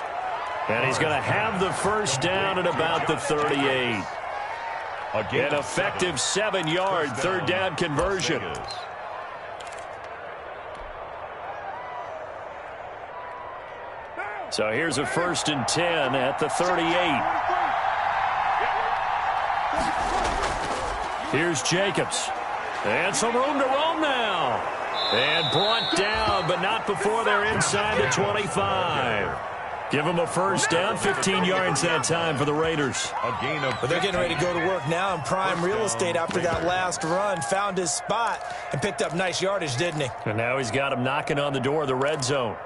And he's going to have the first down at about the 38. An effective 7-yard 3rd down conversion. So here's a 1st and 10 at the 38. Here's Jacobs. And some room to roam now. And brought down, but not before they're inside the 25. Give them a first down, 15 yards that time for the Raiders. But they're getting ready to go to work now in prime real estate after that last run. Found his spot and picked up nice yardage, didn't he? And now he's got him knocking on the door of the red zone.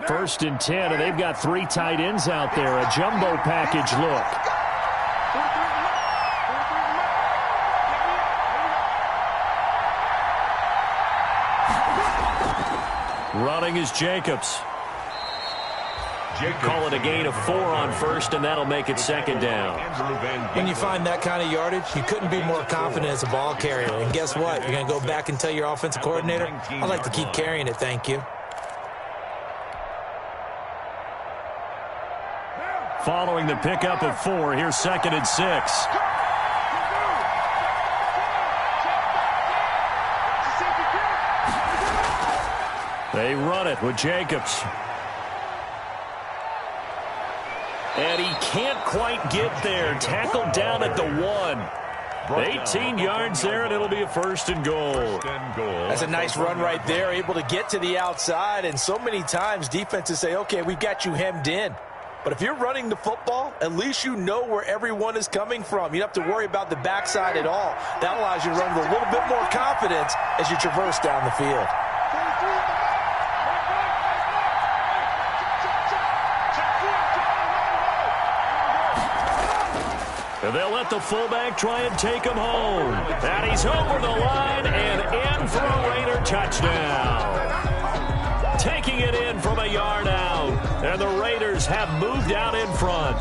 First and 10, and they've got 3 tight ends out there. A jumbo package look. Running is Jacobs. Call it a gain of 4 on first, and that'll make it 2nd down. When you find that kind of yardage, you couldn't be more confident as a ball carrier. And guess what? You're going to go back and tell your offensive coordinator, I'd like to keep carrying it, thank you. Following the pickup of 4, here's 2nd and 6. They run it with Jacobs. And he can't quite get there. Tackled down at the 1. 18 yards there, and it'll be a first and goal. That's a nice run right there, able to get to the outside. And so many times defenses say, okay, we've got you hemmed in. But if you're running the football, at least you know where everyone is coming from. You don't have to worry about the backside at all. That allows you to run with a little bit more confidence as you traverse down the field. And they'll let the fullback try and take him home. And he's over the line and in for a Raider touchdown. Taking it in from a yard out. And the Raiders have moved out in front.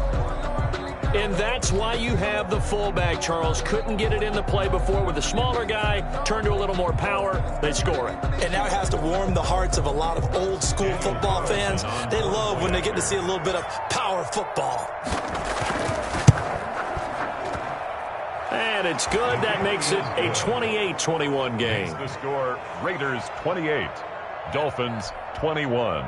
And that's why you have the fullback, Charles. Couldn't get it in the play before with the smaller guy. Turned to a little more power. They score it. And now it has to warm the hearts of a lot of old school football fans. They love when they get to see a little bit of power football. And it's good. That makes it a 28-21 game. The score, Raiders 28, Dolphins 21.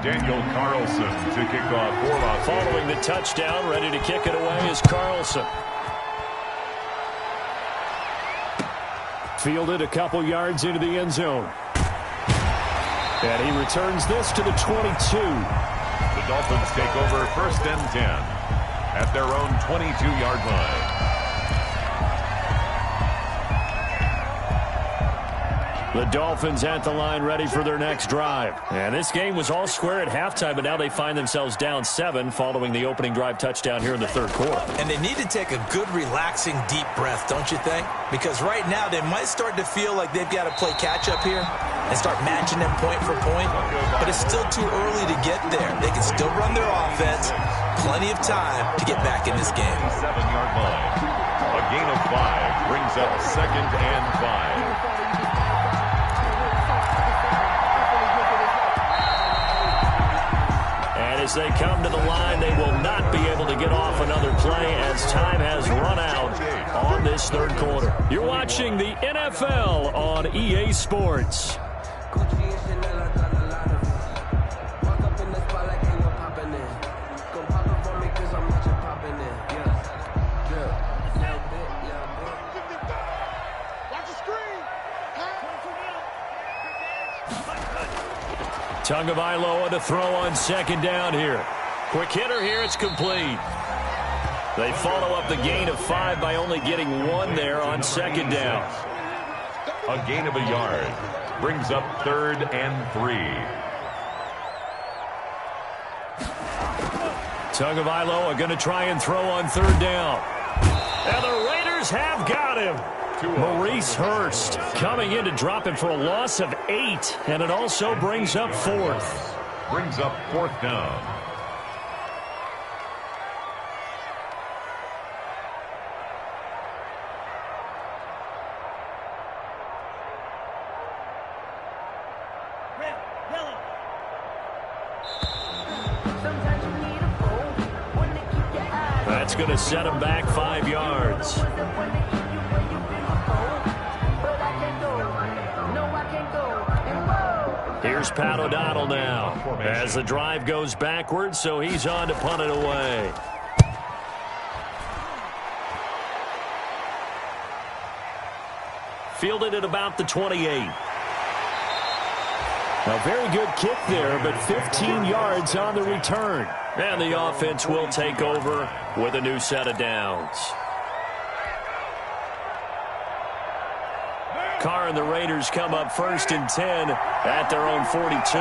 Daniel Carlson to kick off for following the touchdown, ready to kick it away is Carlson. Fielded a couple yards into the end zone. And he returns this to the 22. The Dolphins take over first and 10 at their own 22-yard line. The Dolphins at the line ready for their next drive. And this game was all square at halftime, but now they find themselves down 7 following the opening drive touchdown here in the third quarter. And they need to take a good, relaxing, deep breath, don't you think? Because right now they might start to feel like they've got to play catch-up here and start matching them point for point. But it's still too early to get there. They can still run their offense. Plenty of time to get back in this game. 7-yard line. A gain of 5 brings up second and 5. As they come to the line, they will not be able to get off another play as time has run out on this third quarter. You're watching the NFL on EA Sports. Tagovailoa to throw on second down here. Quick hitter here, it's complete. They follow up the gain of 5 by only getting 1 there on second down. A gain of a yard brings up third and 3. Tagovailoa going to try and throw on third down. And the Raiders have got him. Maurice Hurst coming in to drop him for a loss of 8, and it also brings up 4th. Brings up 4th down. That's going to set him back 5 yards. Here's Pat O'Donnell now as the drive goes backwards, so he's on to punt it away. Fielded at about the 28. A very good kick there, but 15 yards on the return. And the offense will take over with a new set of downs. Carr and the Raiders come up first and 10 at their own 42.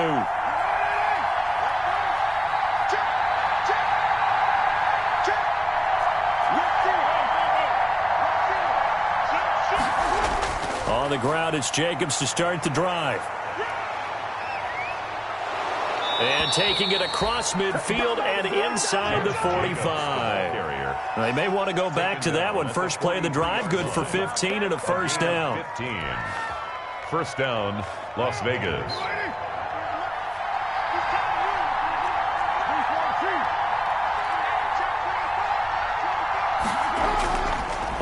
On the ground, it's Jacobs to start the drive. And taking it across midfield and inside the 45. They may want to go back to that one. First play of the drive, good for 15 and a first down. 15. First down, Las Vegas.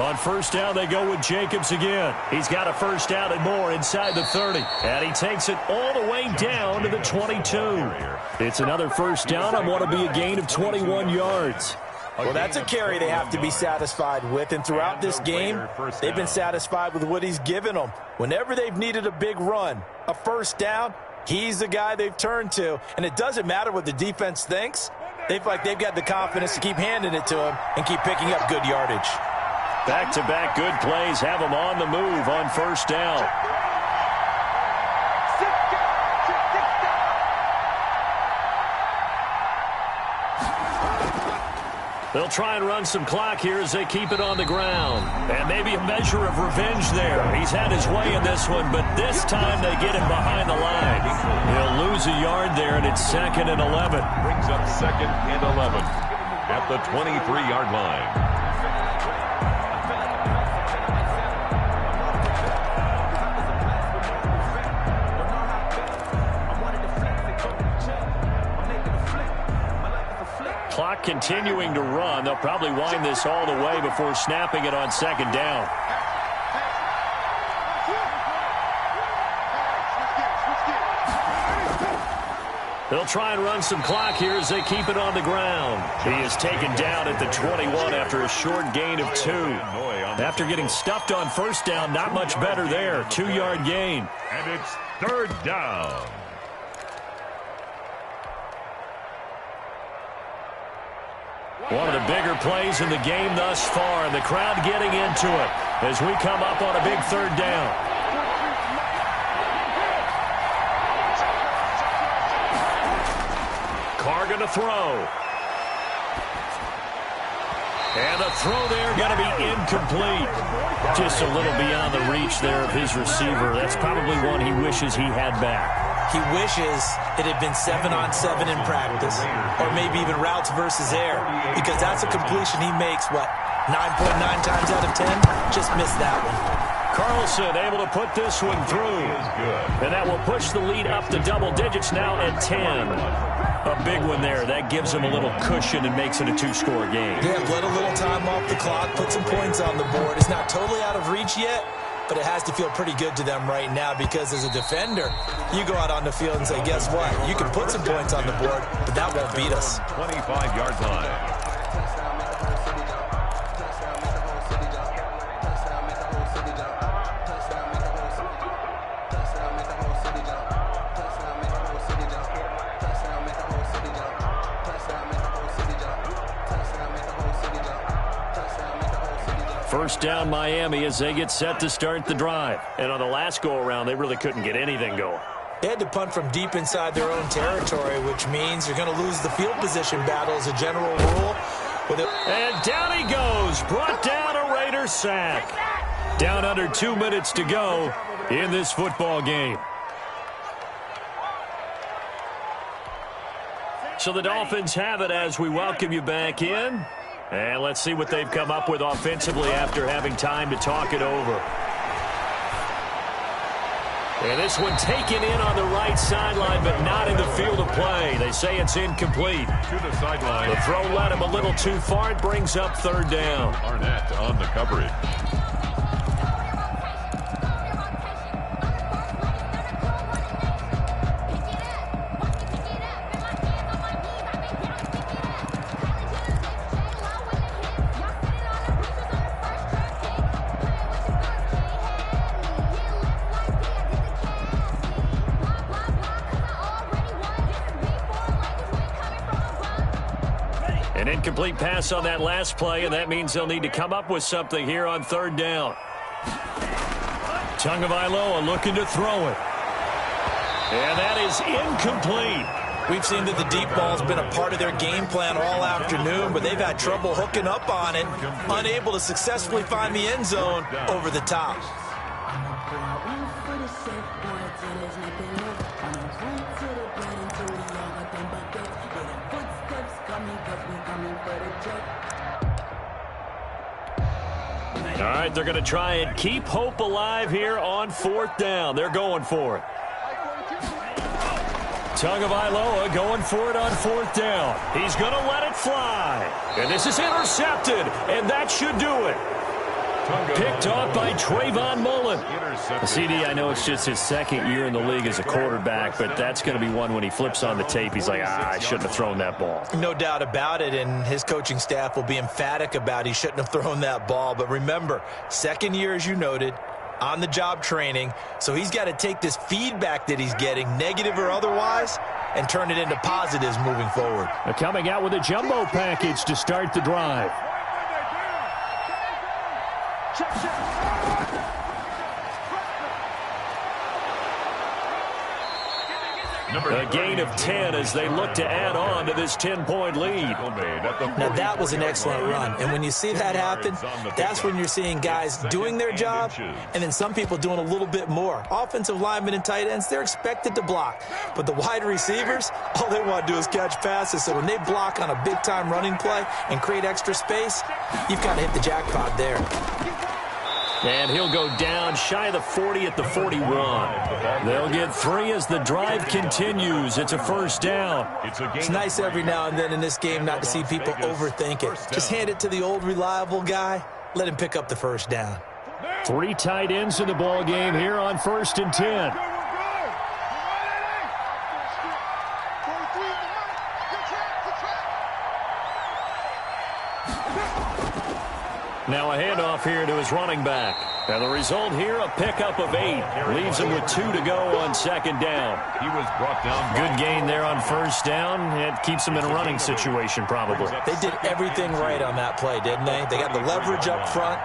On first down, they go with Jacobs again. He's got a first down and more inside the 30. And he takes it all the way down to the 22. It's another first down on what will be a gain of 21 yards. Well, that's a carry they have to be satisfied with. And throughout this game, they've been satisfied with what he's given them. Whenever they've needed a big run, a first down, he's the guy they've turned to. And it doesn't matter what the defense thinks. They feel like they've got the confidence to keep handing it to him and keep picking up good yardage. Back-to-back good plays have them on the move on first down. They'll try and run some clock here as they keep it on the ground. And maybe a measure of revenge there. He's had his way in this one, but this time they get him behind the line. He'll lose a yard there, and it's 2nd and 11. Brings up 2nd and 11 at the 23-yard line. Clock continuing to run. They'll probably wind this all the way before snapping it on 2nd down. They'll try and run some clock here as they keep it on the ground. He is taken down at the 21 after a short gain of 2. After getting stuffed on first down, not much better there. 2-yard gain. And it's 3rd down. One of the bigger plays in the game thus far, and the crowd getting into it as we come up on a big 3rd down. Carr going to throw. And the throw there going to be incomplete. Just a little beyond the reach there of his receiver. That's probably one he wishes he had back. He wishes it had been 7-on-7 in practice, or maybe even routes versus air, because that's a completion he makes, 9.9 times out of 10? Just missed that one. Carlson able to put this one through. And that will push the lead up to double digits now at 10. A big one there. That gives him a little cushion and makes it a 2-score game. Yeah, let a little time off the clock, put some points on the board. It's not totally out of reach yet, but it has to feel pretty good to them right now because as a defender, you go out on the field and say, guess what? You can put some points on the board, but that won't beat us. 25-yard line. First down Miami as they get set to start the drive. And on the last go-around, they really couldn't get anything going. They had to punt from deep inside their own territory, which means you're going to lose the field position battle as a general rule. And down he goes. Brought down a Raider sack. Down under 2 minutes to go in this football game. So the Dolphins have it as we welcome you back in. And let's see what they've come up with offensively after having time to talk it over. And this one taken in on the right sideline, but not in the field of play. They say it's incomplete. To the sideline. The throw led him a little too far. It brings up 3rd down. Arnett on the coverage. An incomplete pass on that last play, and that means they'll need to come up with something here on 3rd down. Tagovailoa looking to throw it. And that is incomplete. We've seen that the deep ball's been a part of their game plan all afternoon, but they've had trouble hooking up on it, unable to successfully find the end zone over the top. All right, they're going to try and keep hope alive here on 4th down. They're going for it. Tagovailoa going for it on 4th down. He's going to let it fly. And this is intercepted, and that should do it. Picked off by Trayvon Mullen. CD, I know it's just his second year in the league as a quarterback, but that's going to be one when he flips on the tape, he's like, I shouldn't have thrown that ball. No doubt about it, and his coaching staff will be emphatic about he shouldn't have thrown that ball. But remember, second year, as you noted, on-the-job training, so he's got to take this feedback that he's getting, negative or otherwise, and turn it into positives moving forward. They're coming out with a jumbo package to start the drive. A gain of 10 as they look to add on to this 10-point lead. Now, that was an excellent run. And when you see that happen, that's when you're seeing guys doing their job and then some people doing a little bit more. Offensive linemen and tight ends, they're expected to block. But the wide receivers, all they want to do is catch passes. So when they block on a big-time running play and create extra space, you've got to hit the jackpot there. And he'll go down shy of the 40 at the 41. They'll get 3 as the drive continues. It's a first down. It's nice every now and then in this game not to see people overthink it. Just hand it to the old reliable guy. Let him pick up the first down. 3 tight ends in the ball game here on 1st and 10. Now a handoff here to his running back. And the result here, a pickup of 8. Leaves him with 2 to go on second down. He was brought down. Good gain there on first down. It keeps him in a running situation probably. They did everything right on that play, didn't they? They got the leverage up front,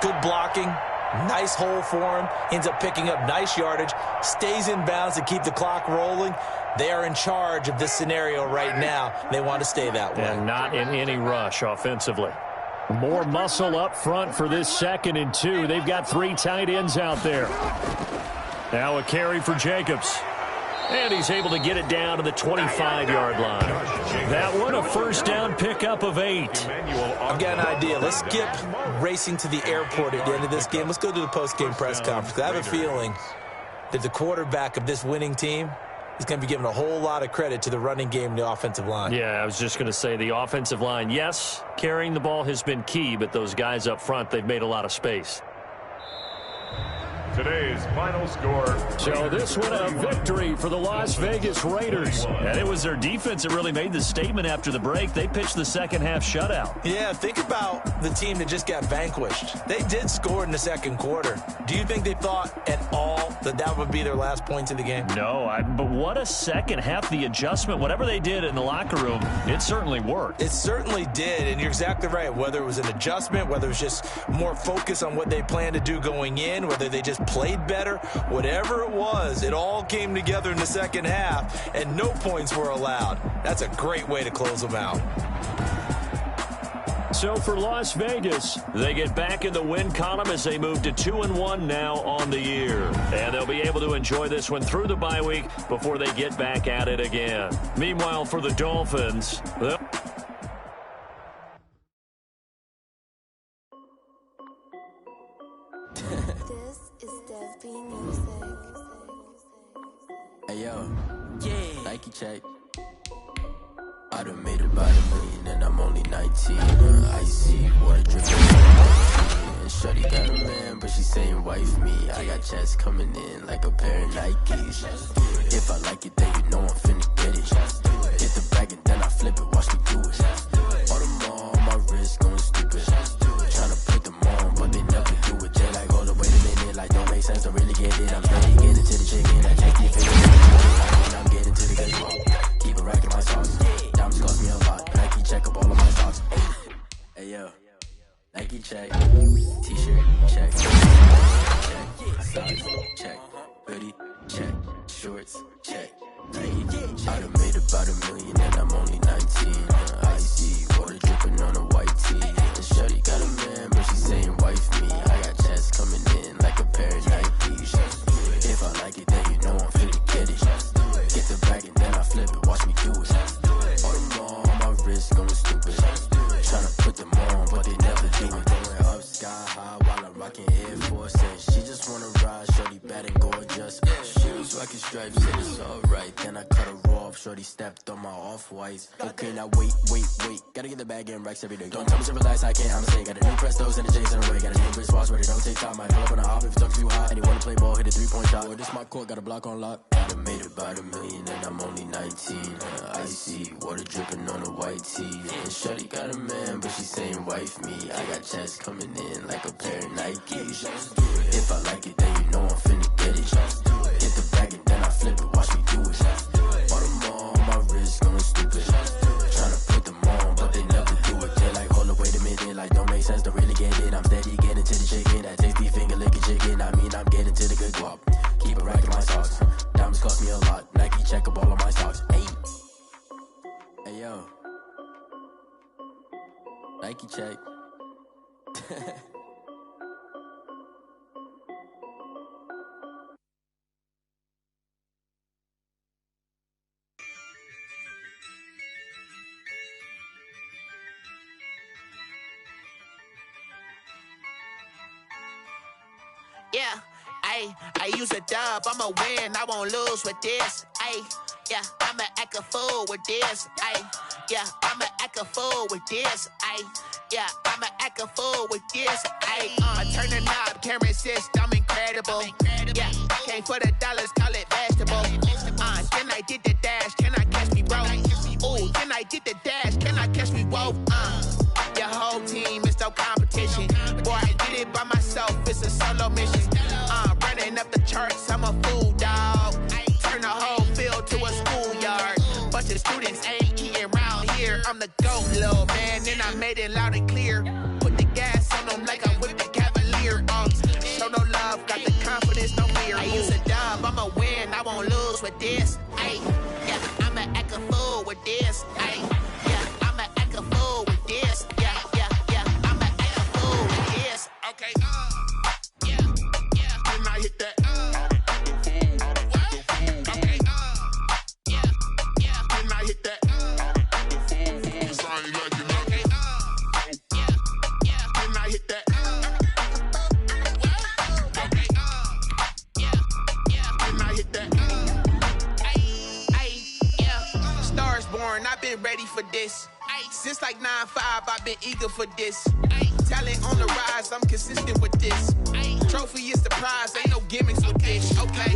good blocking, nice hole for him, ends up picking up nice yardage, stays in bounds to keep the clock rolling. They are in charge of this scenario right now. They want to stay that way. And not in any rush offensively. More muscle up front for this 2nd and 2. They've got 3 tight ends out there. Now a carry for Jacobs. And he's able to get it down to the 25-yard line. That one, a first down pickup of 8. I've got an idea. Let's skip racing to the airport at the end of this game. Let's go to the post-game press conference. I have a feeling that the quarterback of this winning team is going to be giving a whole lot of credit to the running game and the offensive line. Yeah, I was just going to say the offensive line, yes, carrying the ball has been key, but those guys up front, they've made a lot of space. Today's final score. So this one a victory for the Las Vegas Raiders. And it was their defense that really made the statement after the break. They pitched the second half shutout. Yeah, think about the team that just got vanquished. They did score in the second quarter. Do you think they thought at all that that would be their last points of the game? No, but what a second half. The adjustment, whatever they did in the locker room, it certainly worked. It certainly did, and you're exactly right. Whether it was an adjustment, whether it was just more focus on what they planned to do going in, whether they just played better, whatever it was, it all came together in the second half, and no points were allowed. That's a great way to close them out. So for Las Vegas, they get back in the win column as they move to 2-1 now on the year. And they'll be able to enjoy this one through the bye week before they get back at it again. Meanwhile, for the Dolphins, Hey yo, yeah. Nike check. I done made about $1 million and I'm only 19. Icy water dripping. And shorty got a man, but she saying wife me. I got checks coming in like a pair of Nikes. If I like it, then you know I'm finna get it. Hit the bag and then I flip it, watch me do it. All them on my wrist going stupid. Tryna put them on, but they never do it. They like, hold up, wait a minute, like don't make sense, don't really get it. I'm steady getting to the chicken, I can't keep it. I'm getting to the good. Keep it racking my sauce. Diamonds cost me a lot. Nike check up all of my thoughts. Hey yo, Nike check. T-shirt check. Check. Size check. Hoodie check. Shorts check. Nike. I done made about $1 million and I'm only 19. Icy water dripping on a white tee. And shorty got a man, but she saying wife me. I got checks coming in like a pair of Nikes. If I like it, then you know I'm finna get it. Get the bag and then I flip it, watch me do it. All them on my wrist going stupid. Tryna put them on, but they never do it. Going up sky high while I'm rocking Air Force. And she just wanna ride, shorty bad and gorgeous. Shoes rocking stripes, said it's alright. Then I cut her raw off. Shorty stepped on my off-whites. Okay, now wait. Gotta get the bag and racks every day. Don't tell me to relax, I can't, I'm saying. Got a new Prestos and a Jason away. Got a new Chris Fox, ready, don't take time. Might pull up on a hop if it's too hot. And you wanna play ball, hit a 3-point shot. Well, this my court, got a block on lock. I done made about $1 million and I'm only 19. Icy, water dripping on a white tee. And shorty got a man, but she saying wife me. I got checks coming in like a pair of Nikes. If I like it, then you know I'm finna get it. Hit the bag and then I flip it, watch me do it. Bought them all on my wrist, going stupid. Tryna put them on, but they never do it. They're like, hold up, wait a minute, like don't make sense to really get it. I'm steady getting to the chicken, that tasty finger licking chicken. I mean, I'm getting to the good guap. Keep it racking my socks. Diamonds cost me a lot. Nike check up all of my stocks. Hey yo, Nike check. Yeah, I use a dub, I'ma win, I won't lose with this. Yeah, I'ma act a fool with this. Yeah, I'ma act a fool with this. Yeah, I'ma act a fool with this. I turn the knob, camera assist, I'm incredible. Yeah, came for the dollars, call it vegetable. Then I did the dash, can I catch me, bro? Ooh, then I did the dash, can I catch me, whoa? Your whole team is no competition. Boy, I did it by myself, it's a solo mission. Running up the charts, I'm a fool, dog. Turn the whole field to a schoolyard. Bunch of students ain't eating round here. I'm the GOAT, little man, and I made it loud and clear. Put the gas on them like I whipped the Cavalier. Show no love, got the confidence, no fear. I use a dub, I'ma win, I won't lose with this. Yeah, I'ma act a fool with this. Yeah, I'ma act a fool with this. Yeah, I'ma act a fool with this. Okay, yeah, can I hit that? Okay, yeah, can I hit that? Cause I ain't like it. Okay, yeah, can I hit that? Okay, yeah, can I hit that? Yeah, Stars born, I've been ready for this. Since like 9-5, I've been eager for this. Talent on the rise, I'm consistent with this. Trophy is the prize, ain't no gimmicks with this. Okay,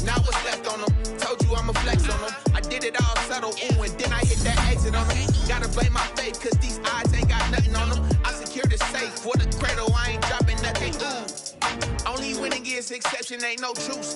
now what's left on them? Told you I'ma flex on them. I did it all subtle, ooh, and then I hit that exit on them. Gotta blame my faith, cause these odds ain't got nothing on them. I secure the safe for the cradle, I ain't dropping nothing. Ooh. Only winning is exception, ain't no truce.